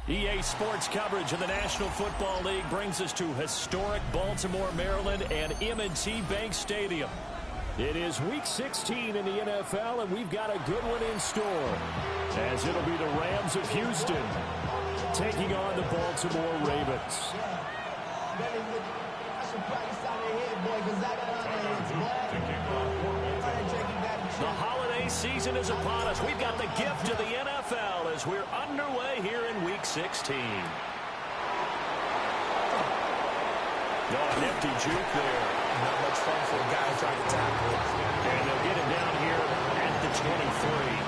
EA Sports coverage of the National Football League brings us to historic Baltimore, Maryland, and M&T Bank Stadium. It is Week 16 in the NFL, and we've got a good one in store, as it'll be the Rams of Houston taking on the Baltimore Ravens. The holiday season is upon us. We've got the gift of the NFL as we're underway here in Week 16. Oh, nifty juke there. Not much fun for a guy trying to tackle it. And they'll get him down here at the 23.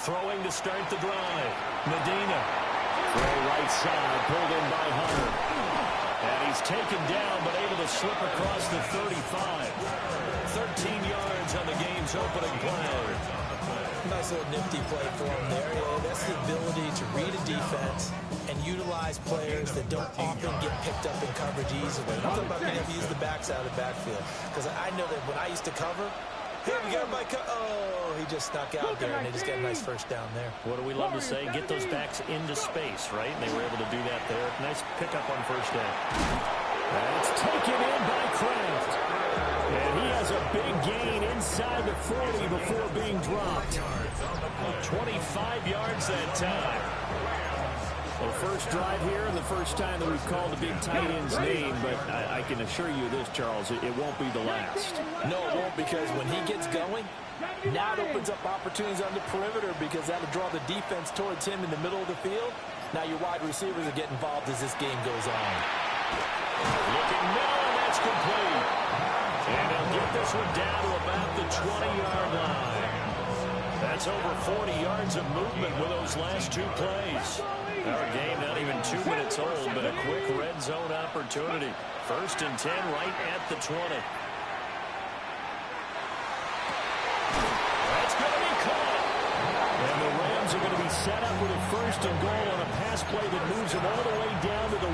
Throwing to start the drive. Medina. Throw right side, pulled in by Hunter. And he's taken down, but able to slip across the 35. 13 yards on the game's opening play. Nice little nifty play for him there. Yeah, that's the ability to read a defense and utilize players that don't often get picked up in coverage easily. I'm talking about being able to use the backside of the backfield. Because I know that when I used to cover, hey, we got my oh, he just snuck out there, and they just got a nice first down there. What do we love to say? Get those backs into space, right? And they were able to do that there. Nice pickup on first down. That's taken in by Kraft. And he has a big gain inside the 40 before being dropped. 25 yards that time. Well, first drive here and the first time that we've called the big tight end's name, but I can assure you this, Charles, it won't be the last. No, it won't, because when he gets going, now it opens up opportunities on the perimeter because that'll draw the defense towards him in the middle of the field. Now your wide receivers will get involved as this game goes on. Looking middle, and that's complete. And they'll get this one down to about the 20-yard line. That's over 40 yards of movement with those last two plays. Our game not even 2 minutes old, but a quick red zone opportunity. 1st and 10 right at the 20. That's going to be caught. And the Rams are going to be set up with a 1st and goal on a pass play that moves them all the way down to the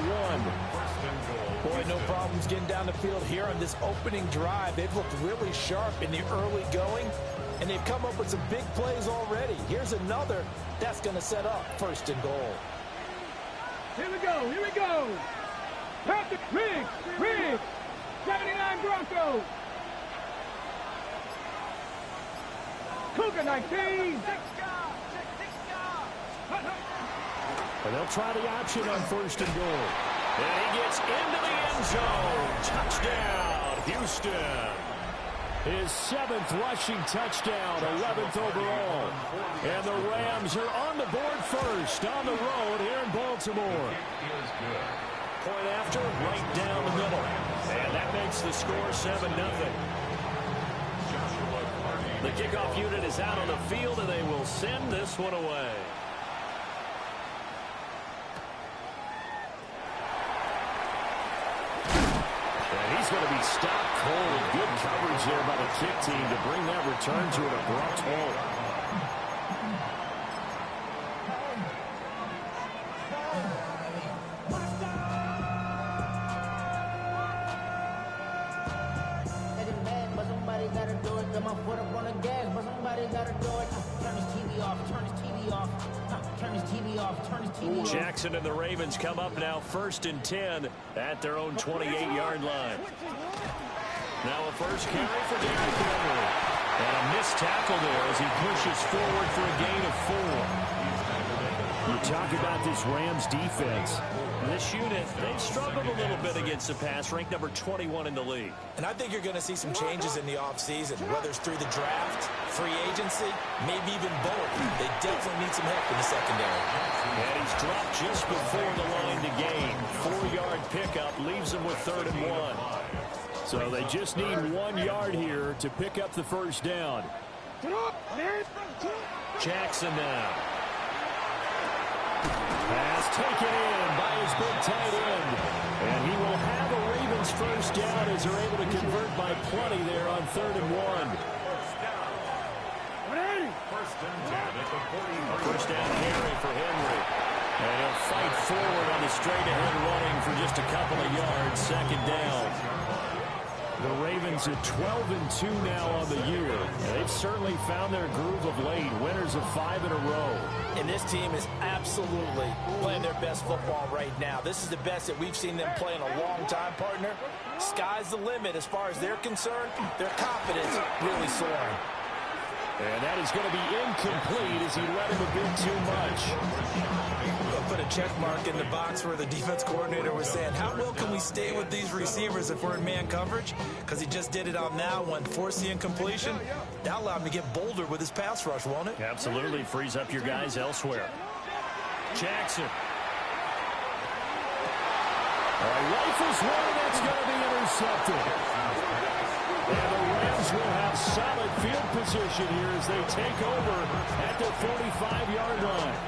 1. Boy, no problems getting down the field here on this opening drive. They've looked really sharp in the early going, and they've come up with some big plays already. Here's another that's going to set up 1st and goal. Here we go, here we go. Patrick, Riggs, 79 Broncos. Cougar 19. And they'll try the option on 1st and goal. And he gets into the end zone. Touchdown, Houston. His 7th rushing touchdown, 11th overall. And the Rams are on the board first on the road here in Baltimore. Point after, right down the middle. And that makes the score 7-0. The kickoff unit is out on the field, and they will send this one away. He's going to be stopped cold. Good coverage there by the kick team to bring that return to an abrupt halt. Jackson and the Ravens come up now 1st and 10 at their own 28-yard line. Now a first carry for Derrick Henry. And a missed tackle there as he pushes forward for a gain of 4. You talk about this Rams defense. This unit, they've struggled a little bit against the pass, ranked number 21 in the league. And I think you're going to see some changes in the offseason, whether it's through the draft, free agency, maybe even both. They definitely need some help in the secondary. And he's dropped just before the line to gain. 4-yard pickup leaves him with 3rd and 1. So they just need 1 yard here to pick up the first down. Jackson now. Pass taken in by his big tight end. And he will have a Ravens Ravens first down as they're able to convert by plenty there on 3rd and 1. A first down carry for Henry. And he'll fight forward on the straight-ahead running for just a couple of yards. 2nd down. The Ravens are 12-2 now on the year. And they've certainly found their groove of late. Winners of 5 in a row. And this team is absolutely playing their best football right now. This is the best that we've seen them play in a long time, partner. Sky's the limit as far as they're concerned. Their confidence really soaring. And that is going to be incomplete as he led him a bit too much. I'll put a check mark in the box where the defense coordinator was saying, how well can we stay with these receivers if we're in man coverage? Because he just did it on that one, forced the incompletion. That allowed him to get bolder with his pass rush, won't it? Absolutely. Frees up your guys elsewhere. Jackson. Rifles one, that's going to be intercepted. And the Rams will have solid field position here as they take over at the 45-yard line.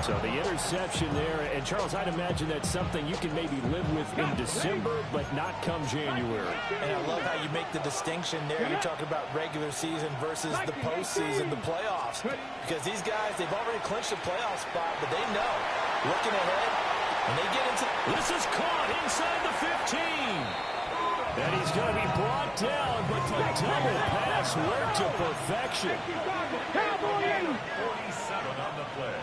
So the interception there, and Charles, I'd imagine that's something you can maybe live with in December, but not come January. And I love how you make the distinction there. You're talking about regular season versus the postseason, the playoffs. Because these guys, they've already clinched a playoff spot, but they know, looking ahead, when they get into... This is caught inside the 15. And he's going to be brought down, but the double pass worked to perfection. 47 on the play.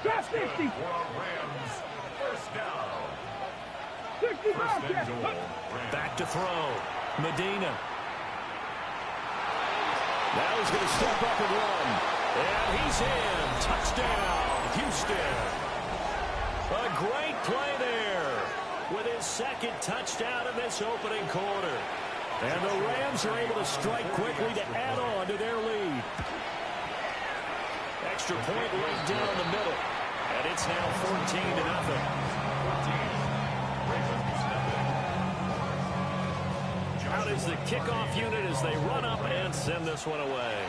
That's 50. Rams, first down. 65. Back to throw. Medina. Now he's going to step up and run. And he's in. Touchdown, Houston. A great play there with his 2nd touchdown in this opening quarter. And the Rams are able to strike quickly to add on to their lead. Extra point right down the middle. And it's now 14-0. Out is the kickoff unit as they run up and send this one away.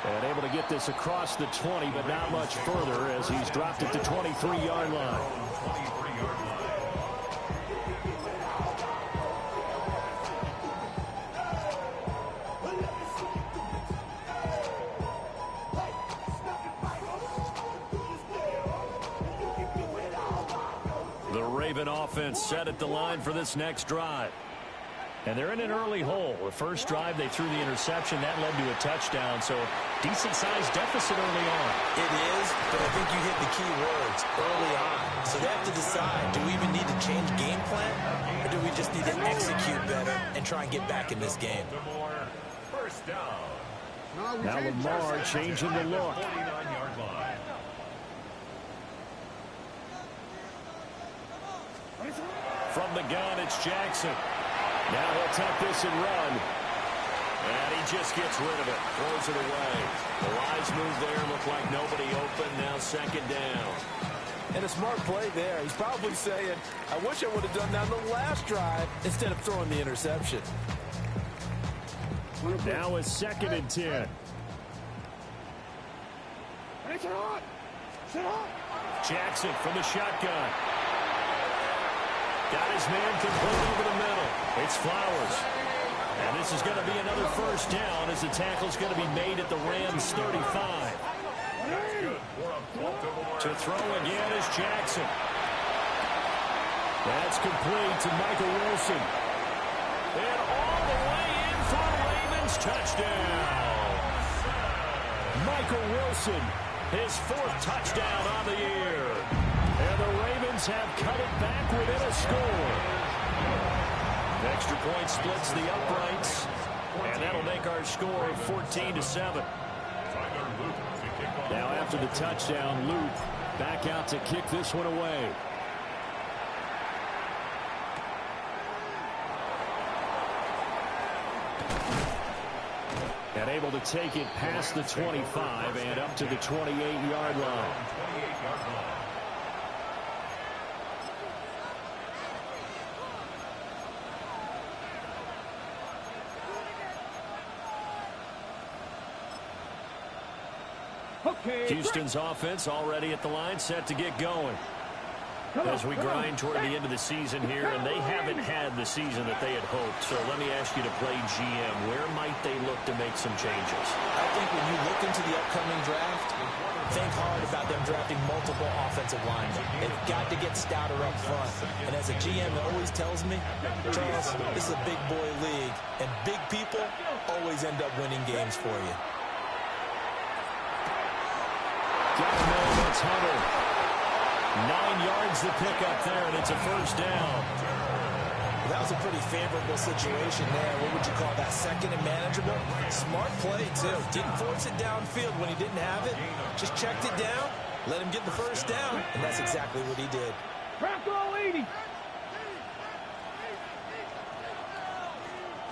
And able to get this across the 20, but not much further as he's dropped it to 23-yard line. The Raven offense set at the line for this next drive. And they're in an early hole. The first drive, they threw the interception. That led to a touchdown, so decent-sized deficit early on. It is, but I think you hit the key words, early on. So they have to decide, do we even need to change game plan, or do we just need to execute better and try and get back in this game? First down. Now Lamar changing the look. 49-yard line. From the gun, it's Jackson. Now he'll tuck this and run. And he just gets rid of it. Throws it away. The Lions move there. Look like nobody open. Now 2nd down. And a smart play there. He's probably saying, I wish I would have done that on the last drive instead of throwing the interception. Now a 2nd and 10. Jackson from the shotgun. Got his man complete over the middle. It's Flowers. And this is going to be another first down as the tackle's going to be made at the Rams 35. To throw again is Jackson. That's complete to Michael Wilson. And all the way in for a Ravens touchdown. Michael Wilson, his 4th touchdown on the year. And the Ravens have cut it back within a score. Extra point splits the uprights. And that'll make our score 14-7. Now after the touchdown, Luke back out to kick this one away. And able to take it past the 25 and up to the 28-yard line. Okay. Houston's offense already at the line, set to get going. As we grind toward the end of the season here, and they haven't had the season that they had hoped. So let me ask you to play GM. Where might they look to make some changes? I think when you look into the upcoming draft, think hard about them drafting multiple offensive linemen. They've got to get stouter up front. And as a GM, it always tells me, Charles, this is a big boy league, and big people always end up winning games for you. Got to know that's Hunter. 9 yards to pick up there, and it's a first down. That was a pretty favorable situation there. What would you call that? Second and manageable? Smart play, too. Didn't force it downfield when he didn't have it. Just checked it down, let him get the first down, and that's exactly what he did. Crack all 80.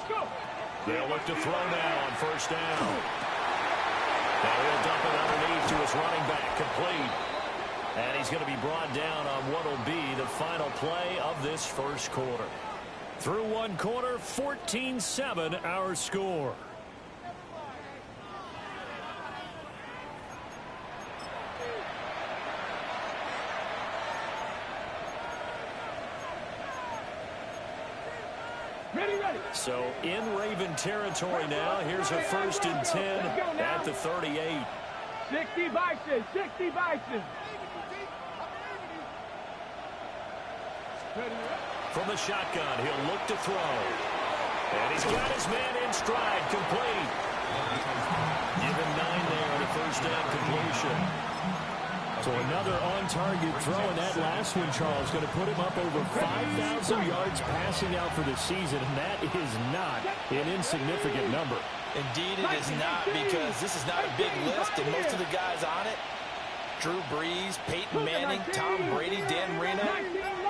Go. They'll look to throw now on first down. Now he'll dump it underneath to his running back, complete. And he's going to be brought down on what will be the final play of this first quarter. Through one quarter, 14-7 our score. Ready. So in Raven territory now. Here's a 1st and 10 at the 38. 60 Bison. 60 Bison. From the shotgun, he'll look to throw. And he's got his man in stride, complete. Given 9 there on a first down completion. So another on-target throw, and that last one, Charles, going to put him up over 5,000 yards passing out for the season, and that is not an insignificant number. Indeed it is not, because this is not a big list, and most of the guys on it, Drew Brees, Peyton Manning, Tom Brady, Dan Marino,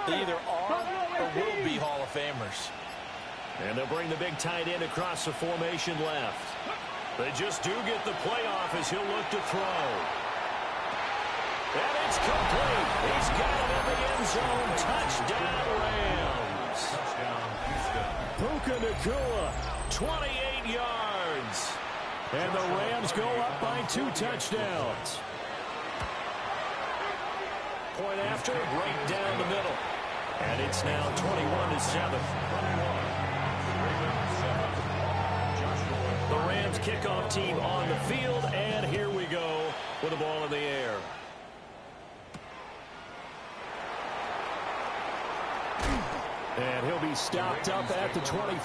they either are or will be Hall of Famers. And they'll bring the big tight end across the formation left. They just do get the playoff as he'll look to throw. And it's complete. He's got it in the end zone. Touchdown, Rams. Touchdown, Houston. Puka Nacua, 28 yards. And the Rams go up by 2 touchdowns. Point after, right down the middle. And it's now 21-7. The Rams kickoff team on the field, and here we go with the ball in the air. And he'll be stopped up at the 25.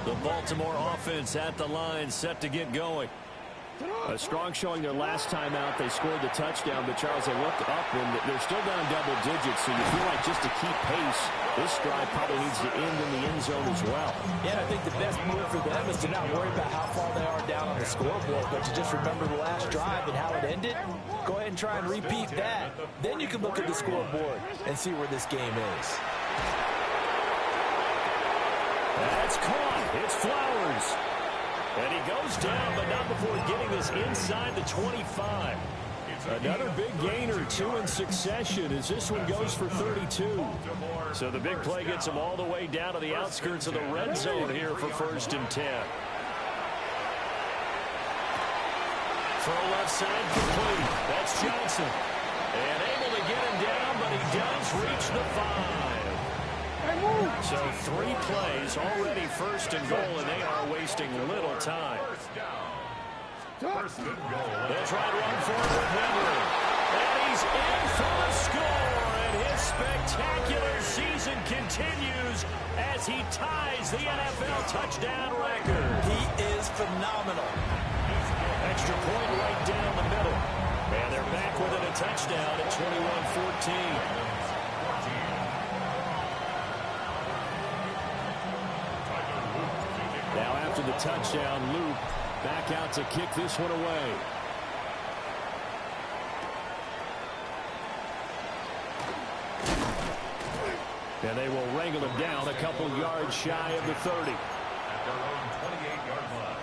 The Baltimore offense at the line, set to get going. A strong showing their last time out. They scored the touchdown, but Charles, they looked up and they're still down double digits, so you feel like just to keep pace, this drive probably needs to end in the end zone as well. Yeah, and I think the best move for them is to not worry about how far they are down on the scoreboard, but to just remember the last drive and how it ended. Go ahead and try and repeat that. Then you can look at the scoreboard and see where this game is. That's caught. It's Flowers. And he goes down, but not before getting this inside the 25. Another big gain or 2 in succession as this one goes for 32. So the big play gets him all the way down to the outskirts of the red zone here for 1st and 10. Throw left side complete. That's Johnson. And able to get him down, but he does reach the 5. So 3 plays, already 1st and goal, and they are wasting little time. First and goal. They'll try to run forward with Henry. And he's in for the score, and his spectacular season continues as he ties the NFL touchdown record. He is phenomenal. Extra point right down the middle. And they're back within a touchdown at 21-14. Now after the touchdown, Luke back out to kick this one away. And they will wrangle him down a couple yards shy of the 30. At their own 28-yard line.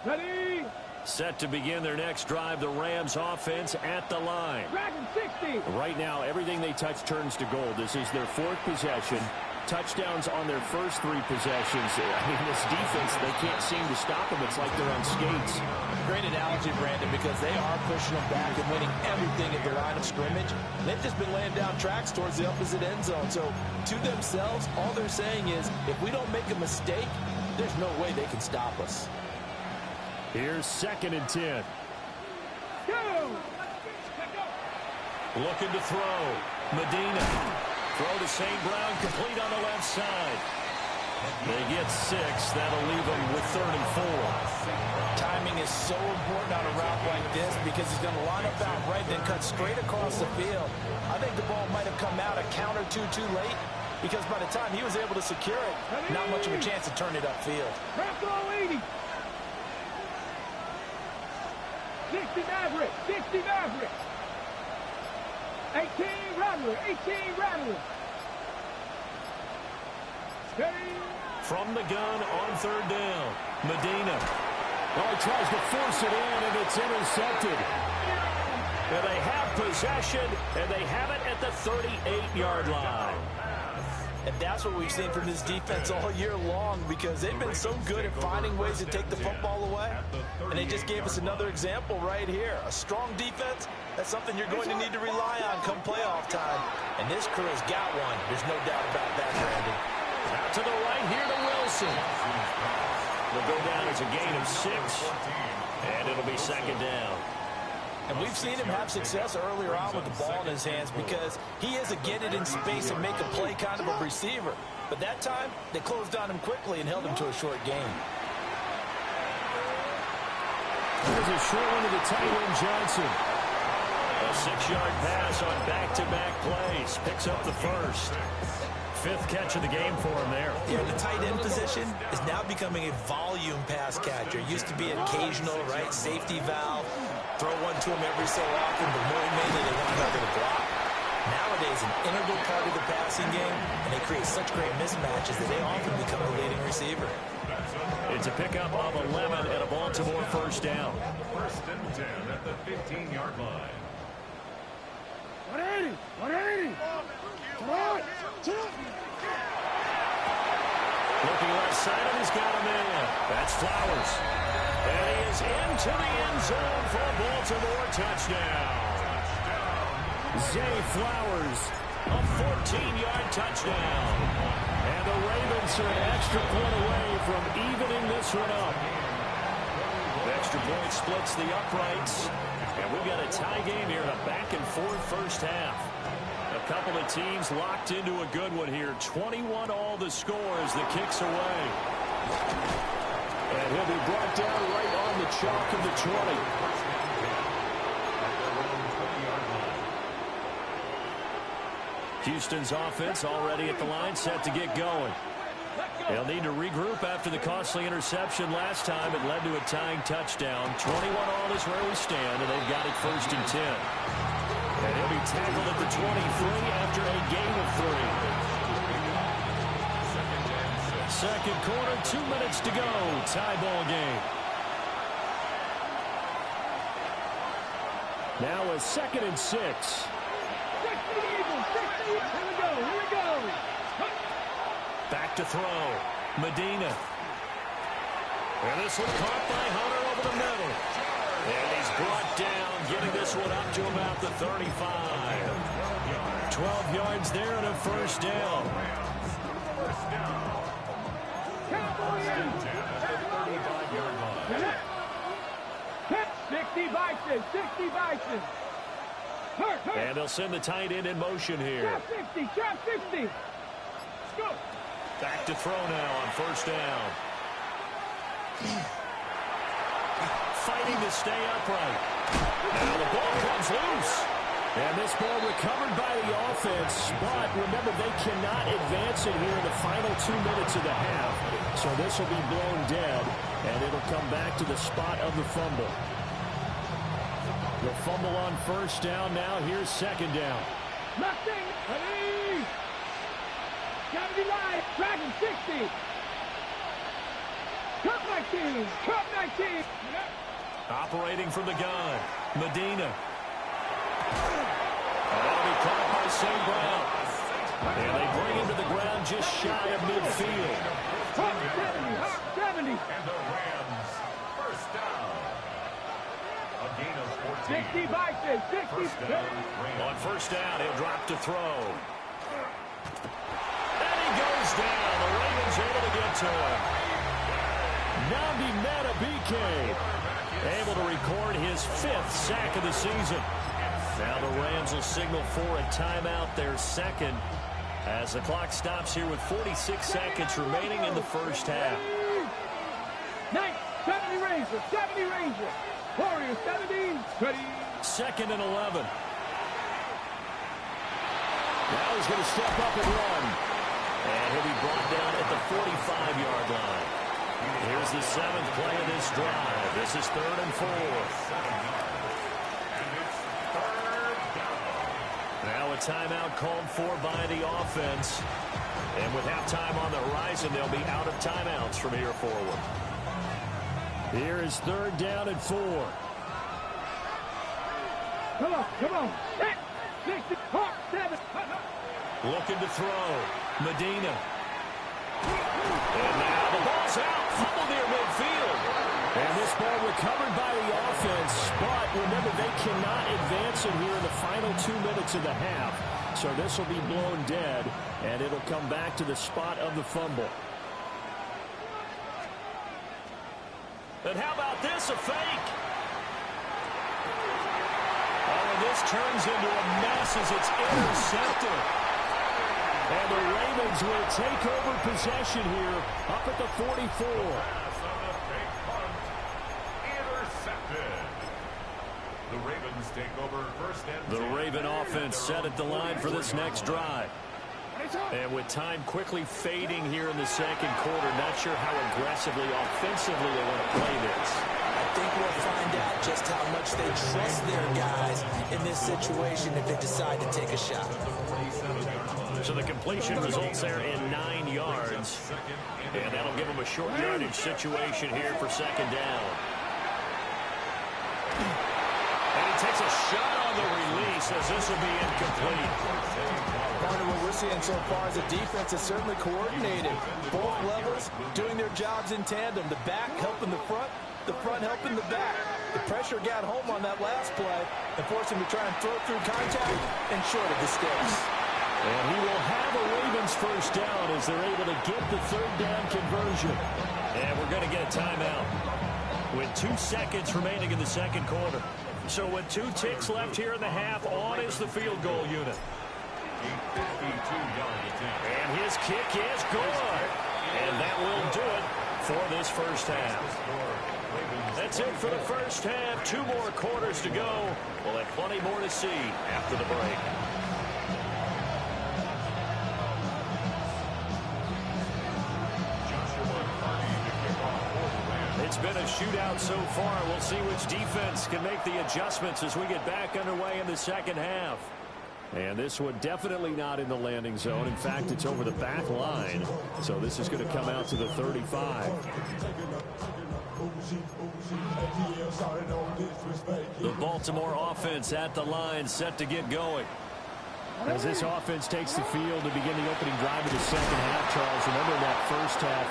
Ready. Set to begin their next drive, the Rams offense at the line. Dragon 60. Right now, everything they touch turns to gold. This is their fourth possession. Touchdowns on their first three possessions. I mean, this defense, they can't seem to stop them. It's like they're on skates. Great analogy, Brandon, because they are pushing them back and winning everything at the line of scrimmage. They've just been laying down tracks towards the opposite end zone. So, to themselves, all they're saying is, if we don't make a mistake, there's no way they can stop us. Here's 2nd and 10. Go. Looking to throw. Medina. Throw to St. Brown, complete on the left side. They get 6. That'll leave them with 3rd and 4. Timing is so important on a route like this because he's going to line up out right, then cut straight across the field. I think the ball might have come out a count or two too late because by the time he was able to secure it, not much of a chance to turn it upfield. Bracco 80. 60 Maverick. 60 Maverick. 18 Rattler. 18 Rattler. Ready. From the gun on 3rd down. Medina. Oh, he tries to force it in, and it's intercepted. And they have possession, and they have it at the 38-yard line. And that's what we've seen from this defense all year long because they've been so good at finding ways to take the football away. And they just gave us another example right here. A strong defense, that's something you're going to need to rely on come playoff time. And this crew has got one. There's no doubt about that, Brandon. Out to the right here to Wilson. Will go down as a gain of 6, and it'll be 2nd down. And we've seen him have success earlier on with the ball in his hands because he is a get it in space and make a play kind of a receiver. But that time, they closed on him quickly and held him to a short gain. There's a short one to the tight end, Johnson. A 6-yard pass on back-to-back plays. Picks up the first. 5th catch of the game for him there. Yeah, the tight end position is now becoming a volume pass catcher. It used to be occasional, right? Safety valve. Throw one to him every so often, but more mainly they want another to block. Nowadays, an integral part of the passing game, and they create such great mismatches that they often become the leading receiver. It's a pickup of 11 and a Baltimore 1st down. 1st and 10 at the 15-yard line. 180. 180. Come on. Looking left side, and he's got a man. That's Flowers. And he is into the end zone for a Baltimore touchdown. Zay Flowers, a 14-yard touchdown. And the Ravens are an extra point away from evening this one up. The extra point splits the uprights. And we've got a tie game here in a back-and-forth first half. A couple of teams locked into a good one here. 21 all the score as the kick's away. And he'll be brought down right on the chalk of the 20. Houston's offense already at the line, set to get going. They'll need to regroup after the costly interception last time. It led to a tying touchdown. 21 all is where we stand, and they've got it 1st and 10. And he'll be tackled at the 23 after a gain of 3. Second quarter, 2 minutes to go. Tie ball game. Now a 2nd and 6. 60 Eagles. 60. Here we go. Here we go. Back to throw. Medina. And this one caught by Hunter over the middle. And he's brought down, getting this one up to about the 35. 12 yards there and a 1st down. Cowboys. 60 Bison. 60 Bison. Hurt. And they'll send the tight end in motion here. Trap 60. Trap 60. Let's go. Back to throw now on 1st down. Fighting to stay upright. Now the ball comes loose. And this ball recovered by the offense. But remember, they cannot advance it here in the final 2 minutes of the half. So this will be blown dead. And it'll come back to the spot of the fumble. The fumble on 1st down. Now here's 2nd down. Nothing. Ready. Gotta be live. Dragon 60. Cup 19. Cup 19. Operating from the gun, Medina. That'll be caught by St. Brown. And they bring him to the ground just shy of midfield. Hawk 70. Hawk 70. And the Rams, first down. A gain of 14. 60 Bison. 60. First down, Rams. On first down, he'll drop to throw. And he goes down. The Ravens able to get to him. Namdi Madubuike able to record his 5th sack of the season. Now the Rams will signal for a timeout, their second, as the clock stops here with 46 seconds remaining in the first half. 70 Rangers. 70 Rangers. Warriors 70. Ready. 2nd and 11. Now he's going to step up and run. And he'll be brought down at the 45-yard line. Here's the 7th play of this drive. This is 3rd and 4. Now a timeout called for by the offense. And with halftime on the horizon, they'll be out of timeouts from here forward. Here is 3rd down and 4. Come on. Come on. 60. Hawk 7. Looking to throw. Medina. And now the ball's out. Fumble near midfield. And this ball recovered by the offense. But remember, they cannot advance it here in the final 2 minutes of the half. So this will be blown dead, and it'll come back to the spot of the fumble. And how about this, a fake? Oh, and this turns into a mess as it's intercepted. And the Ravens will take over possession here up at the 44. The Ravens take over first and The 10. Raven offense set at the line for this next drive. And with time quickly fading here in the second quarter, not sure how aggressively, offensively they want to play this. I think we'll find out just how much they trust their guys in this situation if they decide to take a shot. So the completion results there in 9 yards. And that'll give them a short yardage situation here for 2nd down. And he takes a shot on the release as this will be incomplete. Partner, what we're seeing so far is the defense is certainly coordinated. Both levels doing their jobs in tandem. The back helping the front helping the back. The pressure got home on that last play and forced him to try and throw through contact and short of the sticks. And he will have a Ravens first down as they're able to get the 3rd down conversion. And we're going to get a timeout with 2 seconds remaining in the second quarter. So with 2 ticks left here in the half, on is the field goal unit. And his kick is good. And that will do it for this first half. That's it for the first half. 2 more quarters to go. We'll have plenty more to see after the break. It's been a shootout so far. We'll see which defense can make the adjustments as we get back underway in the second half. And this one definitely not in the landing zone. In fact, it's over the back line. So this is going to come out to the 35. The Baltimore offense at the line, set to get going. As this offense takes the field to begin the opening drive of the second half, Charles, remember that first half,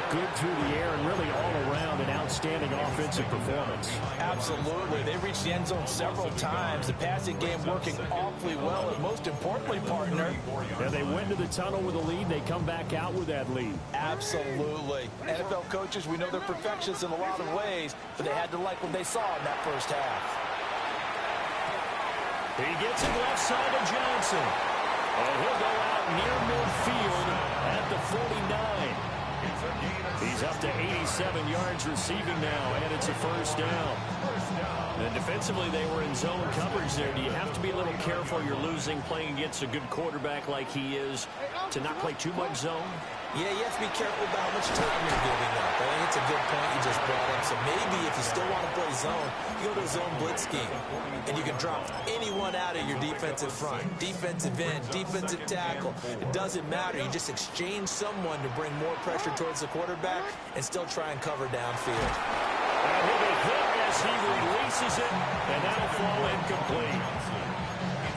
good through the air and really all around an outstanding offensive performance. Absolutely. They reached the end zone several times. The passing game working awfully well, and most importantly, partner, And they went to the tunnel with a lead. They come back out with that lead. absolutely. NFL coaches, we know they're perfectionists in a lot of ways, but they had to like what they saw in that first half. He gets it left side of Johnson. And he'll go out near midfield at the 49. He's up to 87 yards receiving now, and it's a first down. And defensively, they were in zone coverage there. Do you have to be a little careful? You're losing, playing against a good quarterback like he is, to not play too much zone? Yeah, you have to be careful about how much time you're giving up. I think it's a good point you just brought up. So maybe if you still want to play zone, you go to a zone blitz scheme. And you can drop anyone out of your defensive front. Defensive end, defensive tackle. It doesn't matter. You just exchange someone to bring more pressure toward towards the quarterback and still try and cover downfield. And he'll be hit as he releases it, and that'll fall incomplete.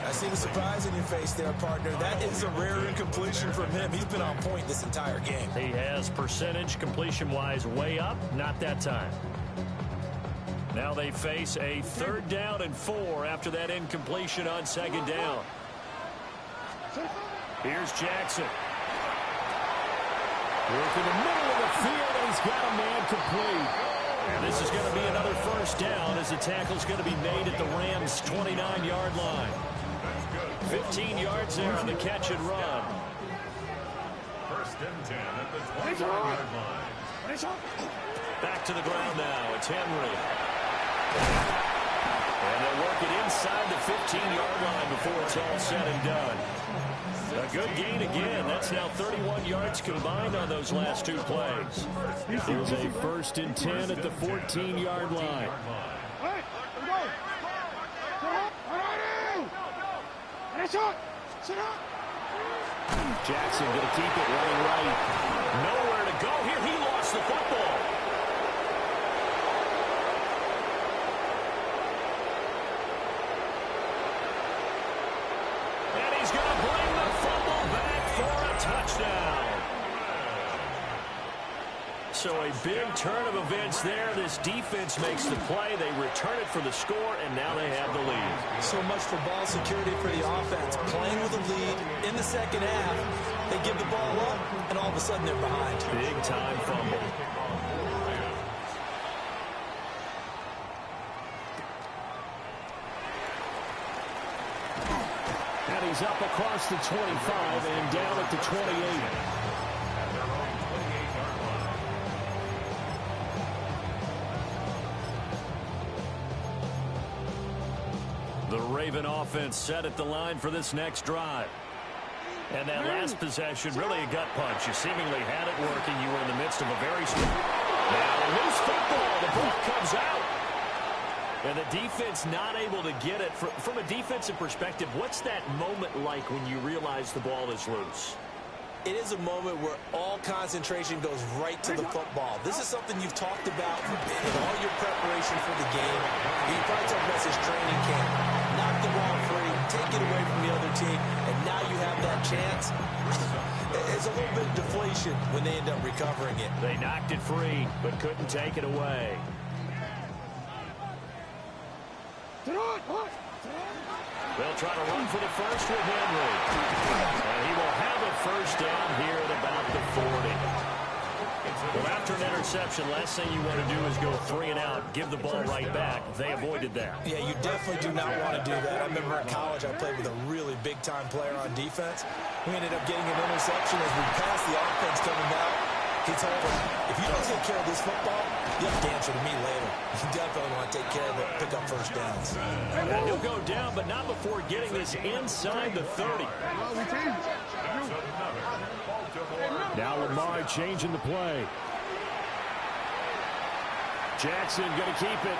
I see the surprise in your face there, partner. That is a rare incompletion from him. He's been on point this entire game. He has percentage completion-wise way up, not that time. Now they face a 3rd down and 4 after that incompletion on 2nd down. Here's Jackson. Work in the middle of the field, and he's got a man complete. And this is going to be another 1st down as the tackle's going to be made at the Rams' 29-yard line. 15 yards there on the catch and run. 1st and 10 at the 29-yard line. Back to the ground now. It's Henry. And they'll work it inside the 15-yard line before it's all said and done. A good gain again. That's now 31 yards combined on those last 2 plays. Here's a 1st and 10 at the 14-yard line. Jackson going to keep it running right. Nowhere to go here. He lost the football. And he's going to bring the fumble back for a touchdown. So a big turn of events there. This defense makes the play. They return it for the score, and now they have the lead. So much for ball security for the offense. Playing with a lead in the 2nd half. They give the ball up, and all of a sudden they're behind. Big time fumble. And he's up across the 25 and down at the 28. The Raven offense set at the line for this next drive. And that last possession, really a gut punch. You seemingly had it working. You were in the midst of a very strong. Now, loose football. The ball comes out. And the defense not able to get it. From a defensive perspective, what's that moment like when you realize the ball is loose? It is a moment where all concentration goes right to the football. This is something you've talked about in all your preparation for the game. You probably talked about this training camp. Knock the ball free, take it away from the other team, and now you have that chance. It's a little bit of deflation when they end up recovering it. They knocked it free, but couldn't take it away. They'll try to run for the first with Henry. And he will have a 1st down here at about the 40. Well, after an interception, last thing you want to do is go 3 and out, give the ball right back. They avoided that. Yeah, you definitely do not want to do that. I remember in college I played with a really big-time player on defense. We ended up getting an interception as we passed the offense coming out. He told him, if you don't take care of this football, you have to answer to me later. You definitely want to take care of it, pick up 1st downs. And he'll go down, but not before getting this inside the 30. Now Lamar changing the play. Jackson going to keep it.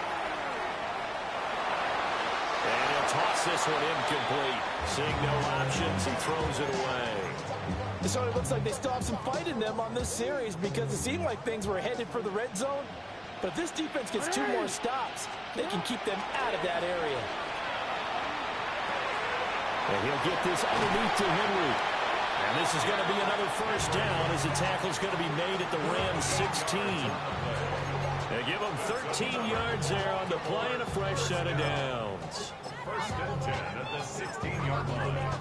And he'll toss this one incomplete. Seeing no options, he throws it away. So it looks like they still have some fight in them on this series because it seemed like things were headed for the red zone. But if this defense gets 2 more stops, they can keep them out of that area. And he'll get this underneath to Henry. And this is going to be another 1st down as the tackle's going to be made at the Rams 16. They give them 13 yards there on the play and a fresh set of downs. 1st and 10 at the 16-yard line.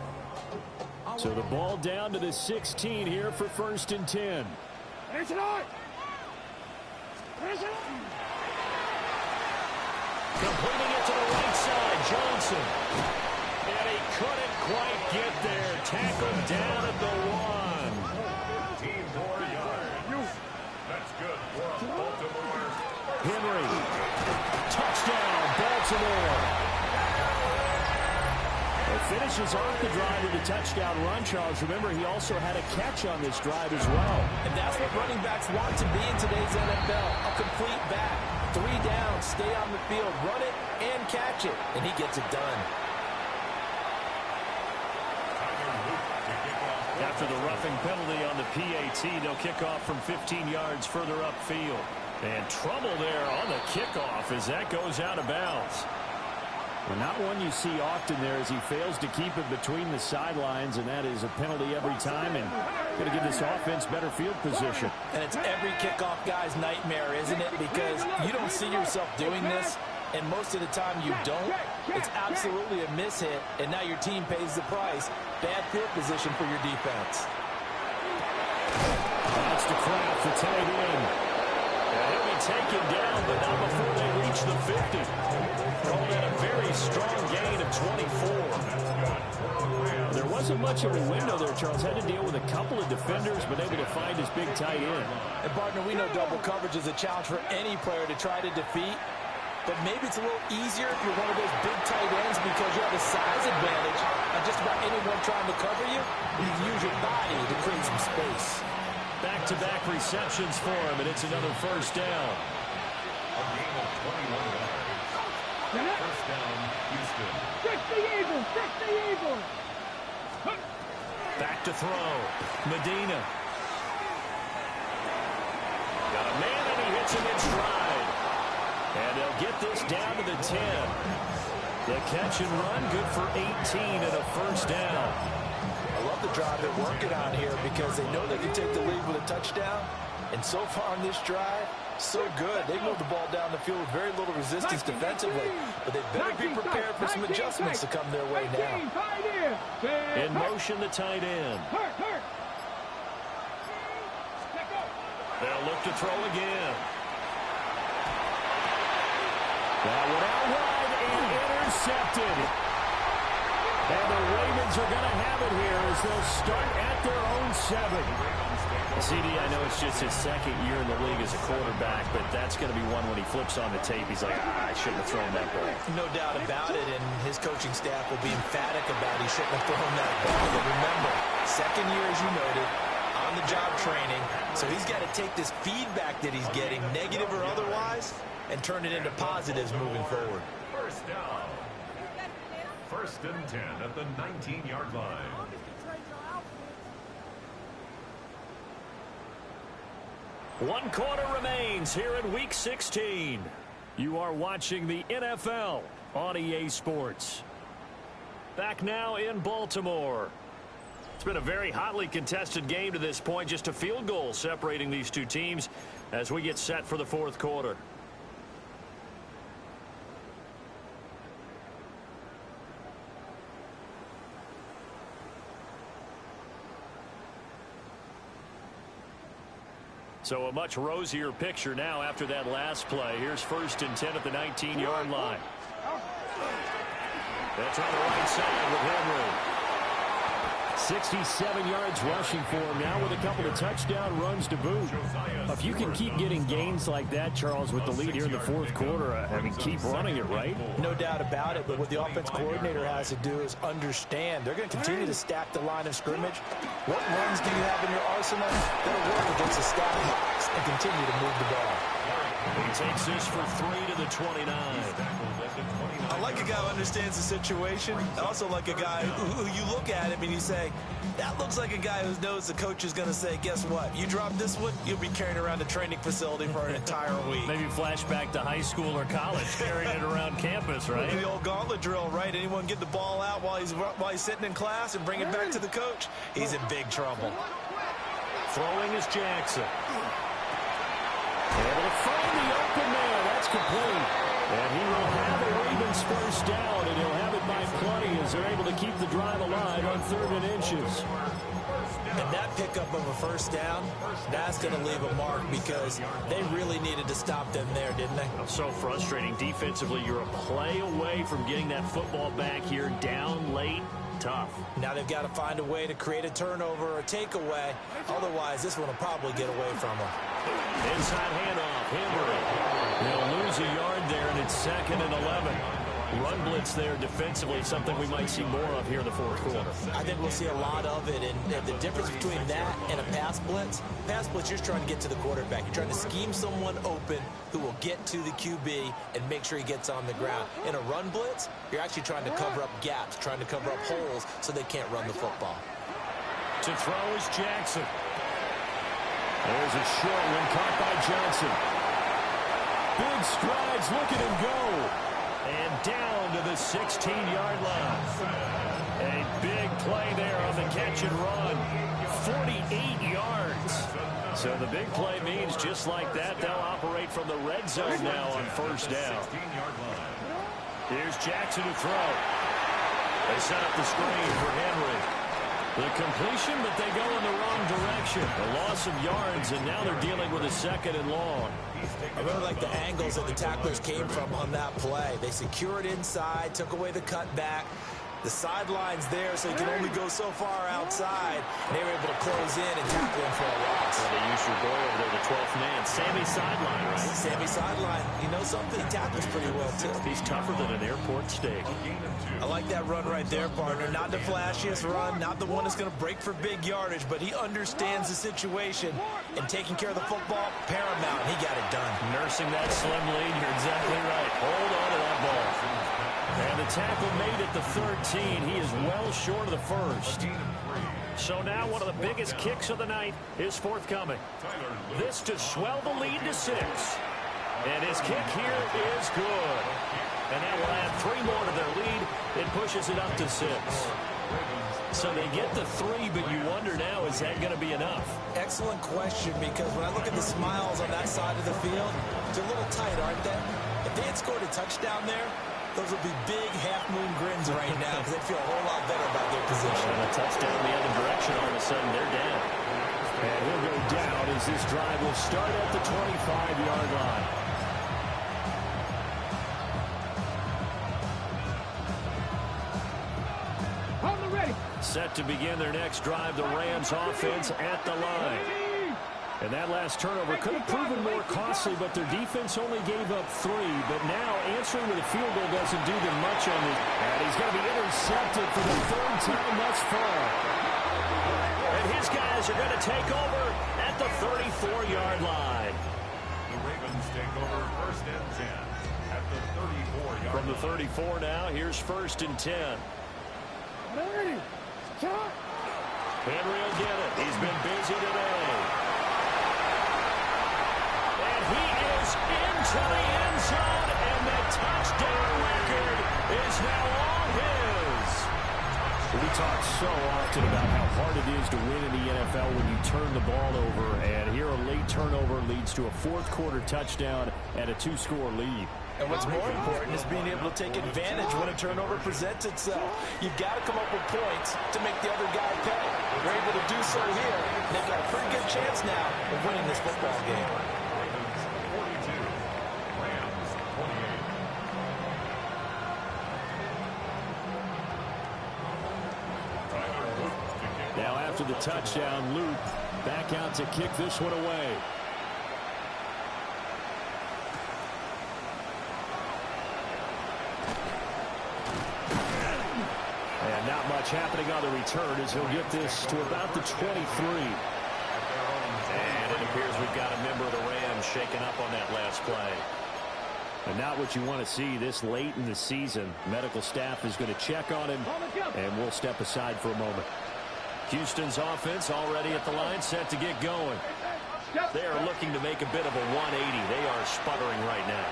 So the ball down to the 16 here for 1st and 10. Completing it to the right side, Johnson. And he couldn't quite get there. Tackled down at the 1. 15 more yards. That's good for Baltimore. Henry. Touchdown, Baltimore. Finishes off the drive with a touchdown run, Charles. Remember, he also had a catch on this drive as well. And that's what running backs want to be in today's NFL. A complete back. 3 down, stay on the field, run it, and catch it. And he gets it done. Tyler Luke to kick off After the roughing penalty on the PAT, they'll kick off from 15 yards further upfield. And trouble there on the kickoff as that goes out of bounds. Well, not one you see often there as he fails to keep it between the sidelines, and that is a penalty every time, and going to give this offense better field position. And it's every kickoff guy's nightmare, isn't it? Because you don't see yourself doing this, and most of the time you don't. It's absolutely a mishit, and now your team pays the price. Bad field position for your defense. That's to Kraft, the tight end. And he'll be taken down, but not before they reach the 50. Call that a very strong gain of 24. There wasn't much of a window there, Charles. Had to deal with a couple of defenders, but able to find his big tight end. And, partner, we know double coverage is a challenge for any player to try to defeat. But maybe it's a little easier if you're one of those big tight ends because you have a size advantage on just about anyone trying to cover you. You can use your body to create some space. Back-to-back receptions for him, and it's another first down. A gain of 21 yards. First down, Houston. Fix the Eagles! Fix the Eagles! Back to throw. Medina. Got a man, and he hits him in stride. And they'll get this down to the 10. The catch and run, good for 18 and a first down. I love the drive they're working on here because they know they can take the lead with a touchdown. And so far on this drive, so good. They moved the ball down the field with very little resistance defensively. But they better be prepared for some adjustments to come their way now. In motion, the tight end. They'll look to throw again. That one out wide and intercepted. And the Ravens are going to have it here as they'll start at their own 7. CD, I know it's just his second year in the league as a quarterback, but that's going to be one when he flips on the tape. He's like, I shouldn't have thrown that ball. No doubt about it, and his coaching staff will be emphatic about he shouldn't have thrown that ball. But remember, second year, as you noted, on-the-job training, so he's got to take this feedback that he's getting, negative or otherwise, and turn it into positives moving forward. First down. First and 10 at the 19-yard line. One quarter remains here in Week 16. You are watching the NFL on EA Sports. Back now in Baltimore. It's been a very hotly contested game to this point. Just a field goal separating these two teams as we get set for the fourth quarter. So a much rosier picture now after that last play. Here's first and 10 at the 19-yard line. That's on the right side with Henry. 67 yards rushing for him now with a couple of touchdown runs to boot. If you can keep getting gains like that, Charles, with the lead here in the fourth quarter, I mean, keep running it, right? No doubt about it, but what the offense coordinator has to do is understand. They're going to continue to stack the line of scrimmage. What runs do you have in your arsenal? That'll work against the stack box and continue to move the ball. He takes this for 3 to the 29. I like a guy who understands the situation. I also like a guy who you look at him and you say, that looks like a guy who knows the coach is going to say, guess what? You drop this one, you'll be carrying around the training facility for an entire week. Maybe flashback to high school or college, carrying it around campus, right? The old gauntlet drill, right? Anyone get the ball out while he's sitting in class and bring it back to the coach? He's in big trouble. Throwing is Jackson. Able to find the open man. That's complete. And he will have a Ravens first down, and he'll have it by plenty as they're able to keep the drive alive on 3rd and inches. And that pickup of a first down, that's going to leave a mark because they really needed to stop them there, didn't they? So frustrating. Defensively, you're a play away from getting that football back here down late. Tough. Now they've got to find a way to create a turnover or a takeaway. Otherwise, this one will probably get away from them. Inside handoff. Henry. They'll lose a yard there, and it's 2nd and 11. Run blitz there defensively, something we might see more of here in the fourth quarter. I think we'll see a lot of it, and the difference between that and a pass blitz, you're trying to get to the quarterback. You're trying to scheme someone open who will get to the QB and make sure he gets on the ground. In a run blitz, you're actually trying to cover up gaps, trying to cover up holes so they can't run the football. To throw is Jackson. There's a short one caught by Johnson. Big strides, look at him go. And down to the 16-yard line. A big play there on the catch and run. 48 yards. So the big play means just like that, they'll operate from the red zone now on first down. Here's Jackson to throw. They set up the screen for Henry. The completion, but they go in the wrong direction. A loss of yards, and now they're dealing with a second and long. I really like the angles that the tacklers came from on that play. They secured inside, took away the cutback. The sideline's there, so he can only go so far outside. They were able to close in and tackle him for a loss. Well, they used your boy over there, the 12th man, Sammy Sideline, right? Sammy Sideline. You know something? He tackles pretty well, too. He's tougher than an airport steak. I like that run right there, partner. Not the flashiest run, not the one that's going to break for big yardage, but he understands the situation, and taking care of the football, paramount. He got it done. Nursing that slim lead, you're exactly right. Hold on to that ball. And the tackle made at the 13. He is well short of the first. So now one of the biggest kicks of the night is forthcoming. This to swell the lead to 6. And his kick here is good. And that will add 3 more to their lead. It pushes it up to 6. So they get the 3, but you wonder now, is that going to be enough? Excellent question, because when I look at the smiles on that side of the field, they're a little tight, aren't they? If they had scored a touchdown there, those would be big half-moon grins right now because they'd feel a whole lot better about their position. And a touchdown the other direction, all of a sudden they're down. And he'll go down as this drive will start at the 25-yard line. On the ready. Set to begin their next drive, the Rams offense at the line. And that last turnover could have proven more costly, but their defense only gave up 3. But now answering with a field goal doesn't do them much on this. And he's going to be intercepted for the 3rd time thus far. And his guys are going to take over at the 34-yard line. The Ravens take over 1st and 10 at the 34-yard line. From the 34 now, here's 1st and 10. Ready. Stop. Henry will get it. He's been busy today. He is into the end zone, and the touchdown record is now all his. We talk so often about how hard it is to win in the NFL when you turn the ball over, and here a late turnover leads to a 4th-quarter touchdown and a 2-score lead. And what's more important is being able to take advantage when a turnover presents itself. You've got to come up with points to make the other guy pay. They're able to do so here. They've got a pretty good chance now of winning this football game. Now after the touchdown, Luke back out to kick this one away. And not much happening on the return as he'll get this to about the 23. And it appears we've got a member of the Rams shaken up on that last play. And not what you want to see this late in the season. Medical staff is going to check on him, and we'll step aside for a moment. Houston's offense already at the line, set to get going. They are looking to make a bit of a 180. They are sputtering right now.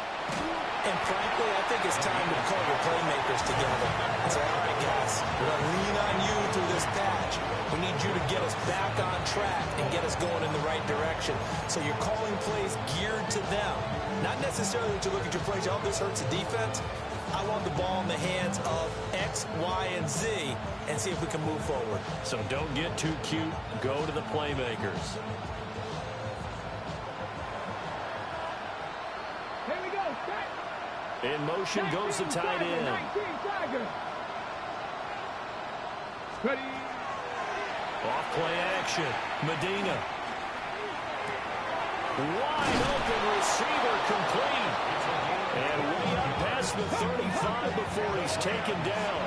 And frankly, I think it's time to call your playmakers together and say, all right, guys, we're going to lean on you through this patch. We need you to get us back on track and get us going in the right direction. So you're calling plays geared to them. Not necessarily that you look at your plays, oh, this hurts the defense. I want the ball in the hands of X, Y, and Z and see if we can move forward. So don't get too cute. Go to the playmakers. Here we go. Set. In motion goes the tight end. 19 Tigers. Ready. Off play action. Medina. Wide open receiver complete. And way up past the 35 before he's taken down.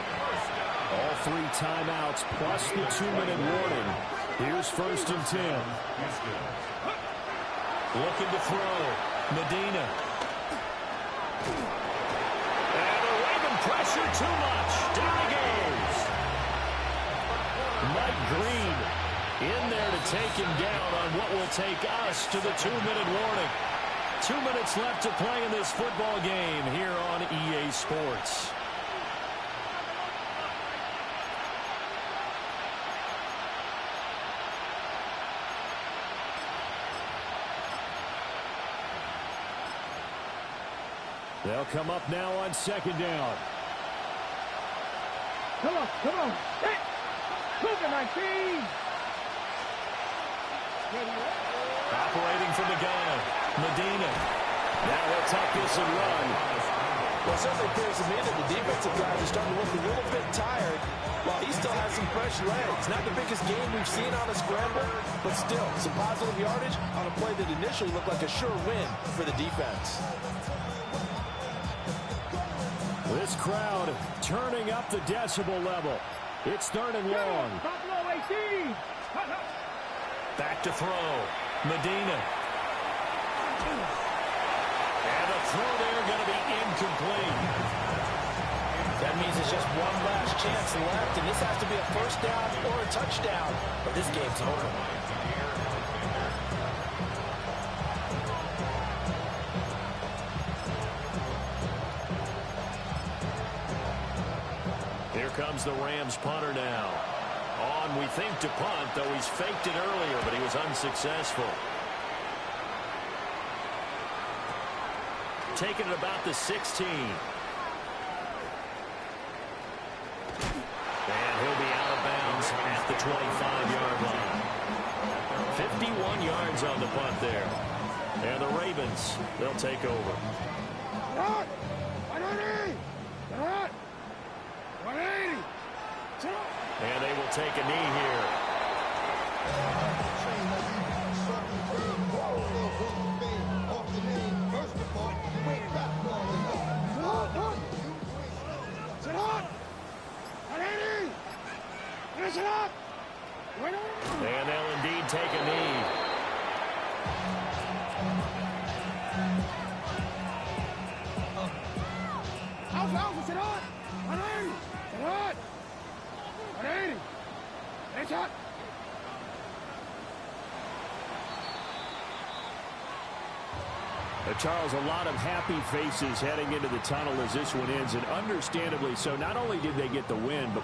All 3 timeouts plus the 2-minute warning. Here's 1st and 10. Looking to throw. Medina. And the Raven pressure too much. Down he goes. Mike Green In there to take him down on what will take us to the 2-minute warning. 2 minutes left to play in this football game here on EA Sports. They'll come up now on 2nd down. Come on, come on. Hey, move it, 19. Operating from the gun, Medina. Now he'll tuck this and run. Well, it certainly appears to me that the defensive guys are starting to look a little bit tired while he still has some fresh legs. Not the biggest game we've seen on a scramble, but still some positive yardage on a play that initially looked like a sure win for the defense. This crowd turning up the decibel level. It's 3rd and long. Back to throw. Medina. And the throw there going to be incomplete. That means it's just one last chance left, and this has to be a 1st down or a touchdown, or this game's over. Here comes the Rams punter now. On, we think, to punt, though he's faked it earlier, but he was unsuccessful. Taking it about the 16. And he'll be out of bounds at the 25-yard line. 51 yards on the punt there. And the Ravens, they'll take over. And they will take a knee here. And they'll indeed take a knee. Charles, a lot of happy faces heading into the tunnel as this one ends, and understandably so. Not only did they get the win, but